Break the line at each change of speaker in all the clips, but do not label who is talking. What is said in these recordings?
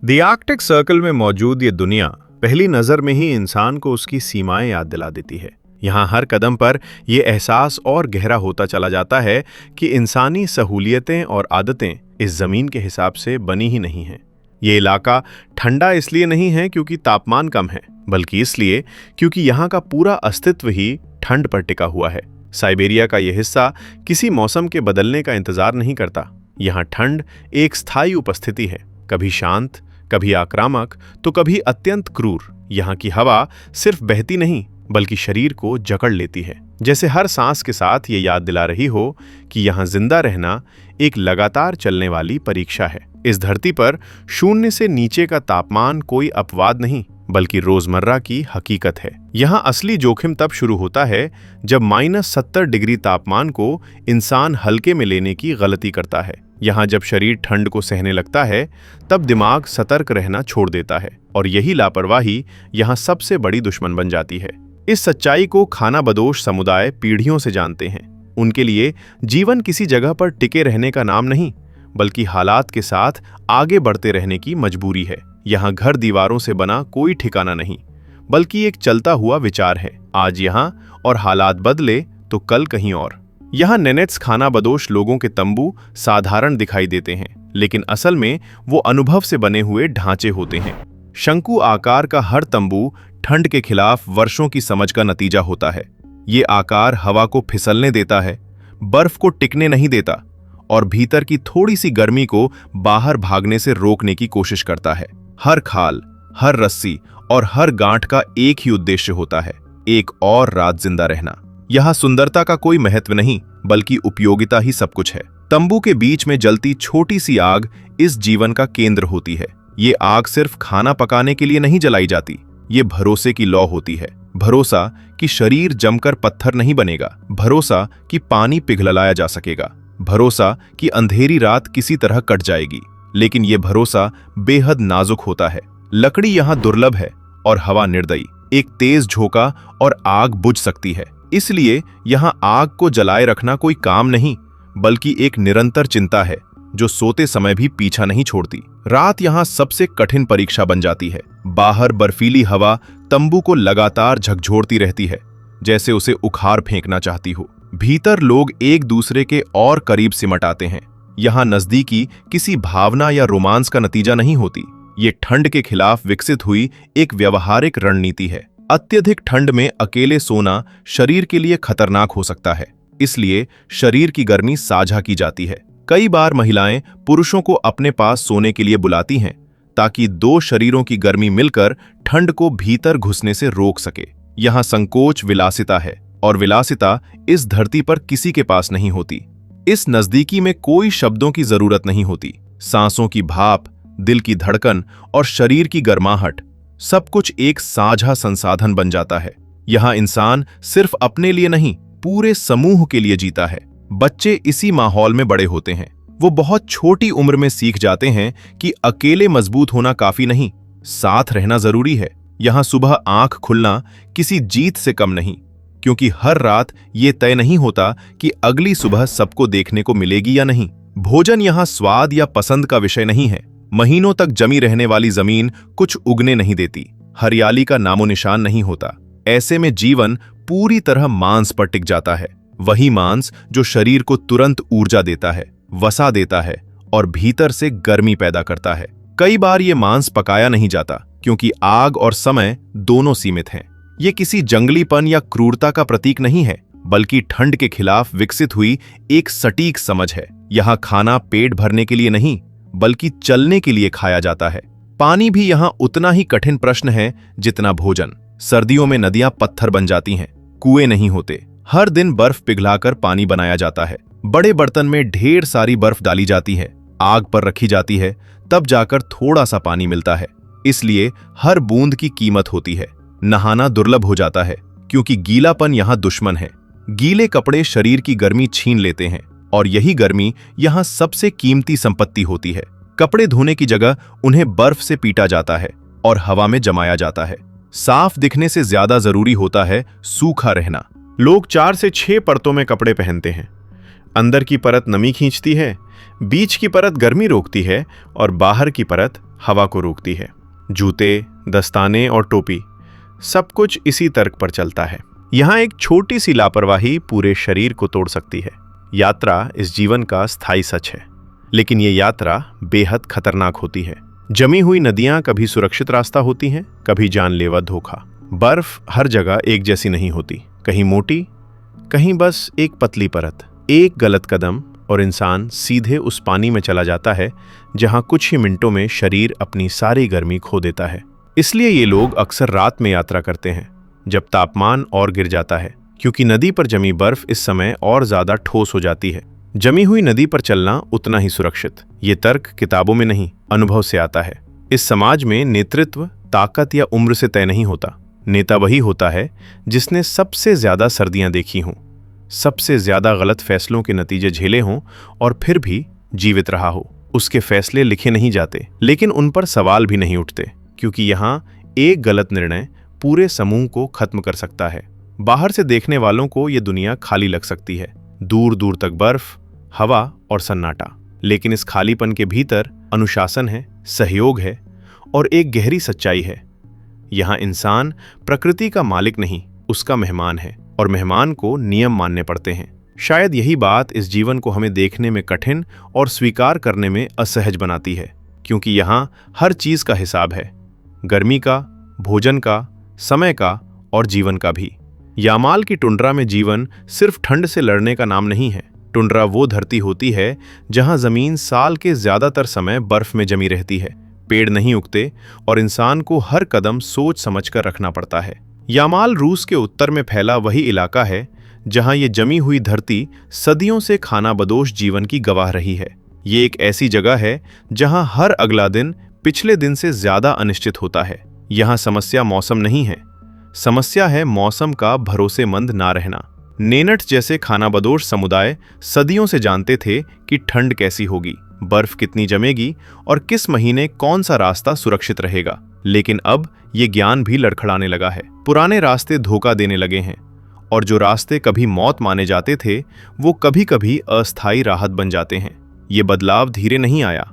The Arctic circle में मौजूद ये दुनिया पहली नजर में ही इंसान को उसकी सीमाएं याद दिला देती है। यहाँ हर कदम पर यह एहसास और गहरा होता चला जाता है कि इंसानी सहूलियतें और आदतें इस जमीन के हिसाब से बनी ही नहीं हैं। ये इलाका ठंडा इसलिए नहीं है क्योंकि तापमान कम है, बल्कि इसलिए क्योंकि यहाँ का पूरा अस्तित्व ही ठंड पर टिका हुआ है। साइबेरिया का यह हिस्सा किसी मौसम के बदलने का इंतजार नहीं करता। यहाँ ठंड एक स्थायी उपस्थिति है, कभी शांत, कभी आक्रामक, तो कभी अत्यंत क्रूर। यहाँ की हवा सिर्फ बहती नहीं बल्कि शरीर को जकड़ लेती है, जैसे हर सांस के साथ ये याद दिला रही हो कि यहाँ जिंदा रहना एक लगातार चलने वाली परीक्षा है। इस धरती पर शून्य से नीचे का तापमान कोई अपवाद नहीं बल्कि रोजमर्रा की हकीकत है। यहाँ असली जोखिम तब शुरू होता है जब -70 डिग्री तापमान को इंसान हल्के में लेने की गलती करता है। यहाँ जब शरीर ठंड को सहने लगता है तब दिमाग सतर्क रहना छोड़ देता है, और यही लापरवाही यहाँ सबसे बड़ी दुश्मन बन जाती है। इस सच्चाई को खानाबदोश समुदाय पीढ़ियों से जानते हैं। उनके लिए जीवन किसी जगह पर टिके रहने का नाम नहीं बल्कि हालात के साथ आगे बढ़ते रहने की मजबूरी है। यहाँ घर दीवारों से बना कोई ठिकाना नहीं बल्कि एक चलता हुआ विचार है। आज यहाँ और हालात बदले तो कल कहीं और। यहाँ नेनेट्स खानाबदोश लोगों के तंबू साधारण दिखाई देते हैं, लेकिन असल में वो अनुभव से बने हुए ढांचे होते हैं। शंकु आकार का हर तंबू ठंड के खिलाफ वर्षों की समझ का नतीजा होता है। ये आकार हवा को फिसलने देता है, बर्फ को टिकने नहीं देता और भीतर की थोड़ी सी गर्मी को बाहर भागने से रोकने की कोशिश करता है। हर खाल, हर रस्सी और हर गांठ का एक ही उद्देश्य होता है, एक और रात जिंदा रहना। यहाँ सुंदरता का कोई महत्व नहीं बल्कि उपयोगिता ही सब कुछ है। तंबू के बीच में जलती छोटी सी आग इस जीवन का केंद्र होती है। ये आग सिर्फ खाना पकाने के लिए नहीं जलाई जाती, ये भरोसे की लौ होती है। भरोसा कि शरीर जमकर पत्थर नहीं बनेगा, भरोसा कि पानी पिघलाया जा सकेगा, भरोसा कि अंधेरी रात किसी तरह कट जाएगी। लेकिन ये भरोसा बेहद नाजुक होता है। लकड़ी यहाँ दुर्लभ है और हवा निर्दयी। एक तेज झोंका और आग बुझ सकती है। इसलिए यहाँ आग को जलाए रखना कोई काम नहीं बल्कि एक निरंतर चिंता है जो सोते समय भी पीछा नहीं छोड़ती। रात यहाँ सबसे कठिन परीक्षा बन जाती है। बाहर बर्फीली हवा तंबू को लगातार झकझोरती रहती है, जैसे उसे उखाड़ फेंकना चाहती हो। भीतर लोग एक दूसरे के और करीब सिमट आते हैं। यहाँ नजदीकी किसी भावना या रोमांस का नतीजा नहीं होती, ये ठंड के खिलाफ विकसित हुई एक व्यवहारिक रणनीति है। अत्यधिक ठंड में अकेले सोना शरीर के लिए खतरनाक हो सकता है, इसलिए शरीर की गर्मी साझा की जाती है। कई बार महिलाएं पुरुषों को अपने पास सोने के लिए बुलाती हैं ताकि दो शरीरों की गर्मी मिलकर ठंड को भीतर घुसने से रोक सके। यहाँ संकोच विलासिता है और विलासिता इस धरती पर किसी के पास नहीं होती। इस नजदीकी में कोई शब्दों की जरूरत नहीं होती। सांसों की भाप, दिल की धड़कन और शरीर की गर्माहट, सब कुछ एक साझा संसाधन बन जाता है। यहाँ इंसान सिर्फ अपने लिए नहीं, पूरे समूह के लिए जीता है। बच्चे इसी माहौल में बड़े होते हैं। वो बहुत छोटी उम्र में सीख जाते हैं कि अकेले मजबूत होना काफी नहीं, साथ रहना जरूरी है। यहाँ सुबह आंख खुलना किसी जीत से कम नहीं, क्योंकि हर रात ये तय नहीं होता कि अगली सुबह सबको देखने को मिलेगी या नहीं। भोजन यहाँ स्वाद या पसंद का विषय नहीं है। महीनों तक जमी रहने वाली जमीन कुछ उगने नहीं देती, हरियाली का नामो निशान नहीं होता। ऐसे में जीवन पूरी तरह मांस पर टिक जाता है। वही मांस जो शरीर को तुरंत ऊर्जा देता है, वसा देता है और भीतर से गर्मी पैदा करता है। कई बार ये मांस पकाया नहीं जाता क्योंकि आग और समय दोनों सीमित हैं। ये किसी जंगलीपन या क्रूरता का प्रतीक नहीं है बल्कि ठंड के खिलाफ विकसित हुई एक सटीक समझ है। यहाँ खाना पेट भरने के लिए नहीं बल्कि चलने के लिए खाया जाता है। पानी भी यहाँ उतना ही कठिन प्रश्न है जितना भोजन। सर्दियों में नदियां पत्थर बन जाती हैं, कुएं नहीं होते। हर दिन बर्फ पिघलाकर पानी बनाया जाता है। बड़े बर्तन में ढेर सारी बर्फ डाली जाती है, आग पर रखी जाती है, तब जाकर थोड़ा सा पानी मिलता है। इसलिए हर बूंद की कीमत होती है। नहाना दुर्लभ हो जाता है क्योंकि गीलापन यहाँ दुश्मन है। गीले कपड़े शरीर की गर्मी छीन लेते हैं और यही गर्मी यहाँ सबसे कीमती संपत्ति होती है। कपड़े धोने की जगह उन्हें बर्फ से पीटा जाता है और हवा में जमाया जाता है। साफ दिखने से ज्यादा जरूरी होता है सूखा रहना। लोग 4 से 6 परतों में कपड़े पहनते हैं। अंदर की परत नमी खींचती है, बीच की परत गर्मी रोकती है और बाहर की परत हवा को रोकती है। जूते, दस्ताने और टोपी, सब कुछ इसी तर्क पर चलता है। यहाँ एक छोटी सी लापरवाही पूरे शरीर को तोड़ सकती है। यात्रा इस जीवन का स्थायी सच है, लेकिन ये यात्रा बेहद खतरनाक होती है। जमी हुई नदियां कभी सुरक्षित रास्ता होती हैं, कभी जानलेवा धोखा। बर्फ हर जगह एक जैसी नहीं होती, कहीं मोटी, कहीं बस एक पतली परत। एक गलत कदम और इंसान सीधे उस पानी में चला जाता है जहां कुछ ही मिनटों में शरीर अपनी सारी गर्मी खो देता है। इसलिए ये लोग अक्सर रात में यात्रा करते हैं, जब तापमान और गिर जाता है, क्योंकि नदी पर जमी बर्फ इस समय और ज्यादा ठोस हो जाती है। जमी हुई नदी पर चलना उतना ही सुरक्षित। ये तर्क किताबों में नहीं, अनुभव से आता है। इस समाज में नेतृत्व ताकत या उम्र से तय नहीं होता। नेता वही होता है जिसने सबसे ज्यादा सर्दियां देखी हों, सबसे ज्यादा गलत फैसलों के नतीजे झेले हों और फिर भी जीवित रहा हो। उसके फैसले लिखे नहीं जाते, लेकिन उन पर सवाल भी नहीं उठते, क्योंकि यहाँ एक गलत निर्णय पूरे समूह को खत्म कर सकता है। बाहर से देखने वालों को ये दुनिया खाली लग सकती है, दूर दूर तक बर्फ, हवा और सन्नाटा, लेकिन इस खालीपन के भीतर अनुशासन है, सहयोग है और एक गहरी सच्चाई है। यहाँ इंसान प्रकृति का मालिक नहीं, उसका मेहमान है, और मेहमान को नियम मानने पड़ते हैं। शायद यही बात इस जीवन को हमें देखने में कठिन और स्वीकार करने में असहज बनाती है, क्योंकि यहाँ हर चीज का हिसाब है, गर्मी का, भोजन का, समय का और जीवन का भी। यामाल की टुंड्रा में जीवन सिर्फ ठंड से लड़ने का नाम नहीं है। टुंड्रा वो धरती होती है जहां जमीन साल के ज्यादातर समय बर्फ में जमी रहती है, पेड़ नहीं उगते और इंसान को हर कदम सोच समझकर रखना पड़ता है। यामाल रूस के उत्तर में फैला वही इलाका है जहां ये जमी हुई धरती सदियों से खानाबदोश जीवन की गवाह रही है। ये एक ऐसी जगह है जहां हर अगला दिन पिछले दिन से ज्यादा अनिश्चित होता है। यहाँ समस्या मौसम नहीं है, समस्या है मौसम का भरोसेमंद ना रहना। नेनट जैसे खानाबदोश समुदाय सदियों से जानते थे कि ठंड कैसी होगी, बर्फ कितनी जमेगी और किस महीने कौन सा रास्ता सुरक्षित रहेगा। लेकिन अब ये ज्ञान भी लड़खड़ाने लगा है। पुराने रास्ते धोखा देने लगे हैं, और जो रास्ते कभी मौत माने जाते थे वो कभी कभी अस्थायी राहत बन जाते हैं। ये बदलाव धीरे नहीं आया,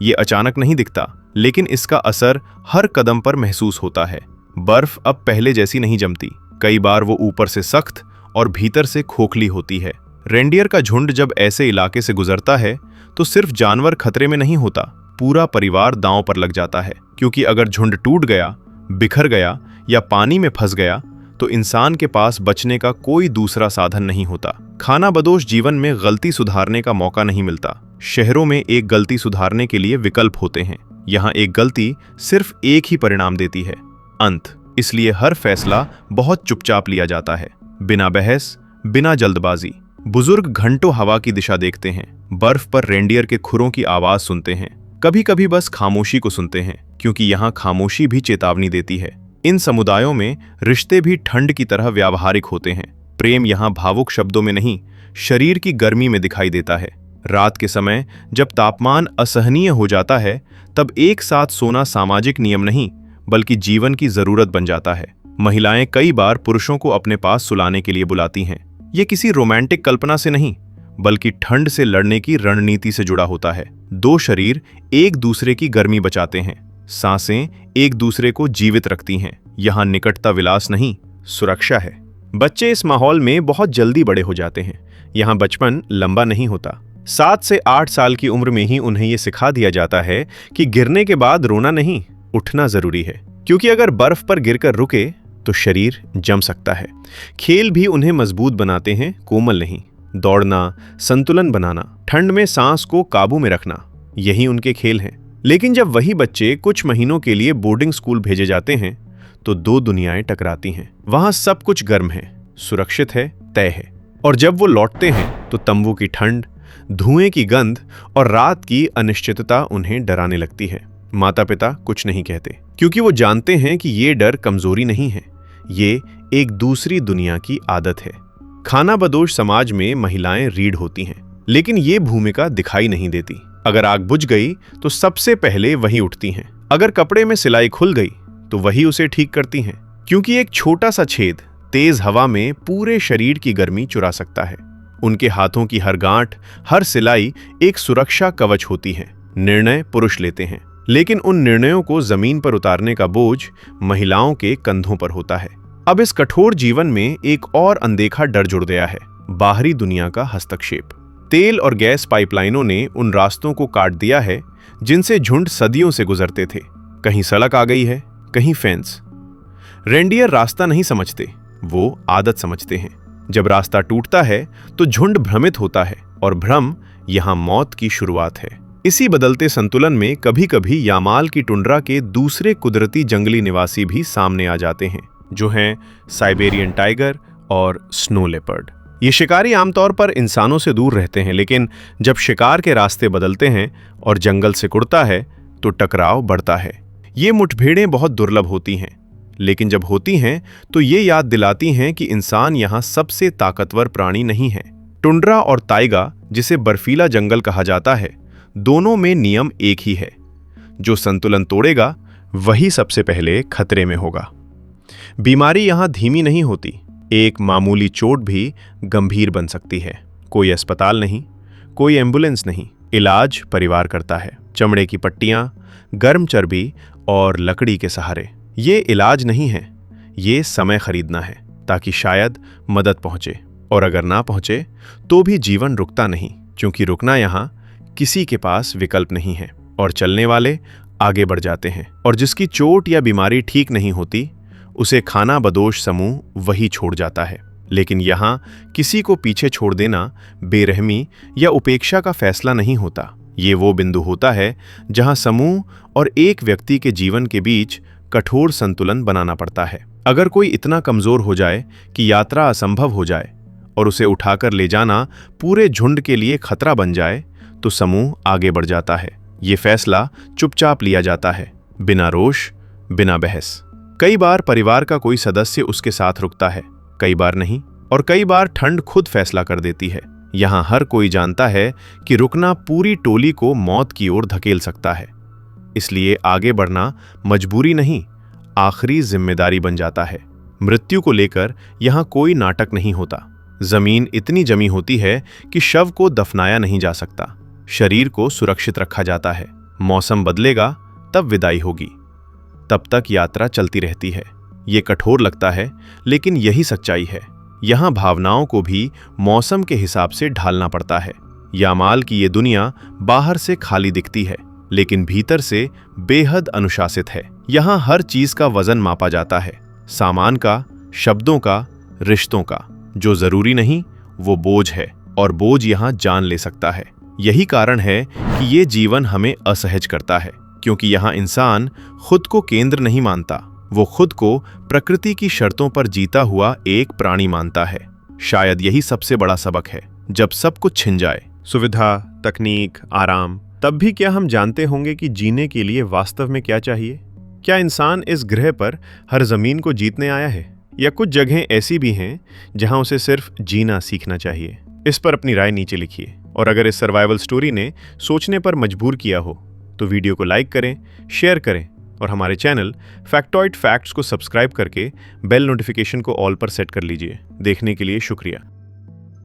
ये अचानक नहीं दिखता, लेकिन इसका असर हर कदम पर महसूस होता है। बर्फ अब पहले जैसी नहीं जमती, कई बार वो ऊपर से सख्त और भीतर से खोखली होती है। रेंडियर का झुंड जब ऐसे इलाके से गुजरता है तो सिर्फ जानवर खतरे में नहीं होता, पूरा परिवार दांव पर लग जाता है, क्योंकि अगर झुंड टूट गया, बिखर गया या पानी में फंस गया तो इंसान के पास बचने का कोई दूसरा साधन नहीं होता। खानाबदोश जीवन में गलती सुधारने का मौका नहीं मिलता। शहरों में एक गलती सुधारने के लिए विकल्प होते हैं, यहाँ एक गलती सिर्फ एक ही परिणाम देती है, अंत। इसलिए हर फैसला बहुत चुपचाप लिया जाता है, बिना बहस, बिना जल्दबाजी। बुजुर्ग घंटों हवा की दिशा देखते हैं, बर्फ पर रेंडियर के खुरों की आवाज सुनते हैं, कभी कभी बस खामोशी को सुनते हैं, क्योंकि यहाँ खामोशी भी चेतावनी देती है। इन समुदायों में रिश्ते भी ठंड की तरह व्यावहारिक होते हैं। प्रेम यहाँ भावुक शब्दों में नहीं, शरीर की गर्मी में दिखाई देता है। रात के समय जब तापमान असहनीय हो जाता है, तब एक साथ सोना सामाजिक नियम नहीं बल्कि जीवन की जरूरत बन जाता है। महिलाएं कई बार पुरुषों को अपने पास सुलाने के लिए बुलाती हैं। ये किसी रोमांटिक कल्पना से नहीं, बल्कि ठंड से लड़ने की रणनीति से जुड़ा होता है। दो शरीर एक दूसरे की गर्मी बचाते हैं, सांसें एक दूसरे को जीवित रखती हैं। यहाँ निकटता विलास नहीं, सुरक्षा है। बच्चे इस माहौल में बहुत जल्दी बड़े हो जाते हैं। यहाँ बचपन लंबा नहीं होता। 7 से 8 साल की उम्र में ही उन्हें ये सिखा दिया जाता है कि गिरने के बाद रोना नहीं, उठना जरूरी है, क्योंकि अगर बर्फ पर गिरकर रुके तो शरीर जम सकता है। खेल भी उन्हें मजबूत बनाते हैं, कोमल नहीं। दौड़ना, संतुलन बनाना, ठंड में सांस को काबू में रखना, यही उनके खेल हैं। लेकिन जब वही बच्चे कुछ महीनों के लिए बोर्डिंग स्कूल भेजे जाते हैं तो दो दुनियाएं टकराती हैं। वहां सब कुछ गर्म है, सुरक्षित है, तय है, और जब वो लौटते हैं तो तंबू की ठंड, धुएं की गंध और रात की अनिश्चितता उन्हें डराने लगती है। माता पिता कुछ नहीं कहते, क्योंकि वो जानते हैं कि ये डर कमजोरी नहीं है, ये एक दूसरी दुनिया की आदत है। खानाबदोश समाज में महिलाएं रीढ़ होती हैं, लेकिन ये भूमिका दिखाई नहीं देती। अगर आग बुझ गई तो सबसे पहले वही उठती हैं। अगर कपड़े में सिलाई खुल गई तो वही उसे ठीक करती हैं, क्योंकि एक छोटा सा छेद तेज हवा में पूरे शरीर की गर्मी चुरा सकता है। उनके हाथों की हर गांठ, हर सिलाई एक सुरक्षा कवच होती है। निर्णय पुरुष लेते हैं, लेकिन उन निर्णयों को जमीन पर उतारने का बोझ महिलाओं के कंधों पर होता है। अब इस कठोर जीवन में एक और अनदेखा डर जुड़ गया है, बाहरी दुनिया का हस्तक्षेप। तेल और गैस पाइपलाइनों ने उन रास्तों को काट दिया है जिनसे झुंड सदियों से गुजरते थे। कहीं सड़क आ गई है, कहीं फेंस। रेंडियर रास्ता नहीं समझते, वो आदत समझते हैं। जब रास्ता टूटता है तो झुंड भ्रमित होता है, और भ्रम यहां मौत की शुरुआत है। इसी बदलते संतुलन में कभी कभी यामाल की टुंड्रा के दूसरे कुदरती जंगली निवासी भी सामने आ जाते हैं, जो हैं साइबेरियन टाइगर और स्नो लेपर्ड। ये शिकारी आमतौर पर इंसानों से दूर रहते हैं, लेकिन जब शिकार के रास्ते बदलते हैं और जंगल से कुड़ता है तो टकराव बढ़ता है। ये मुठभेड़ें बहुत दुर्लभ होती हैं, लेकिन जब होती हैं तो ये याद दिलाती हैं कि इंसान यहाँ सबसे ताकतवर प्राणी नहीं है। टुंड्रा और ताइगा, जिसे बर्फीला जंगल कहा जाता है, दोनों में नियम एक ही है, जो संतुलन तोड़ेगा वही सबसे पहले खतरे में होगा। बीमारी यहाँ धीमी नहीं होती, एक मामूली चोट भी गंभीर बन सकती है। कोई अस्पताल नहीं, कोई एम्बुलेंस नहीं, इलाज परिवार करता है। चमड़े की पट्टियां, गर्म चर्बी और लकड़ी के सहारे। ये इलाज नहीं है, ये समय खरीदना है, ताकि शायद मदद पहुंचे, और अगर ना पहुंचे तो भी जीवन रुकता नहीं, क्योंकि रुकना यहाँ किसी के पास विकल्प नहीं है, और चलने वाले आगे बढ़ जाते हैं। और जिसकी चोट या बीमारी ठीक नहीं होती, उसे खाना बदोश समूह वही छोड़ जाता है। लेकिन यहाँ किसी को पीछे छोड़ देना बेरहमी या उपेक्षा का फैसला नहीं होता। ये वो बिंदु होता है जहाँ समूह और एक व्यक्ति के जीवन के बीच कठोर संतुलन बनाना पड़ता है। अगर कोई इतना कमजोर हो जाए कि यात्रा असंभव हो जाए और उसे उठाकर ले जाना पूरे झुंड के लिए खतरा बन जाए, तो समूह आगे बढ़ जाता है। ये फैसला चुपचाप लिया जाता है, बिना रोष, बिना बहस। कई बार परिवार का कोई सदस्य उसके साथ रुकता है, कई बार नहीं, और कई बार ठंड खुद फैसला कर देती है। यहाँ हर कोई जानता है कि रुकना पूरी टोली को मौत की ओर धकेल सकता है, इसलिए आगे बढ़ना मजबूरी नहीं, आखिरी जिम्मेदारी बन जाता है। मृत्यु को लेकर यहाँ कोई नाटक नहीं होता। जमीन इतनी जमी होती है कि शव को दफनाया नहीं जा सकता, शरीर को सुरक्षित रखा जाता है। मौसम बदलेगा तब विदाई होगी, तब तक यात्रा चलती रहती है। ये कठोर लगता है, लेकिन यही सच्चाई है। यहाँ भावनाओं को भी मौसम के हिसाब से ढालना पड़ता है। यामाल की ये दुनिया बाहर से खाली दिखती है, लेकिन भीतर से बेहद अनुशासित है। यहाँ हर चीज का वजन मापा जाता है, सामान का, शब्दों का, रिश्तों का। जो जरूरी नहीं वो बोझ है, और बोझ यहाँ जान ले सकता है। यही कारण है कि ये जीवन हमें असहज करता है, क्योंकि यहाँ इंसान खुद को केंद्र नहीं मानता, वो खुद को प्रकृति की शर्तों पर जीता हुआ एक प्राणी मानता है। शायद यही सबसे बड़ा सबक है। जब सब कुछ छिन जाए, सुविधा, तकनीक, आराम, तब भी क्या हम जानते होंगे कि जीने के लिए वास्तव में क्या चाहिए? क्या इंसान इस ग्रह पर हर जमीन को जीतने आया है, या कुछ जगहें ऐसी भी हैं जहां उसे सिर्फ जीना सीखना चाहिए? इस पर अपनी राय नीचे लिखिए, और अगर इस सर्वाइवल स्टोरी ने सोचने पर मजबूर किया हो तो वीडियो को लाइक करें, शेयर करें, और हमारे चैनल फैक्टॉइड फैक्ट्स को सब्सक्राइब करके बेल नोटिफिकेशन को ऑल पर सेट कर लीजिए। देखने के लिए शुक्रिया।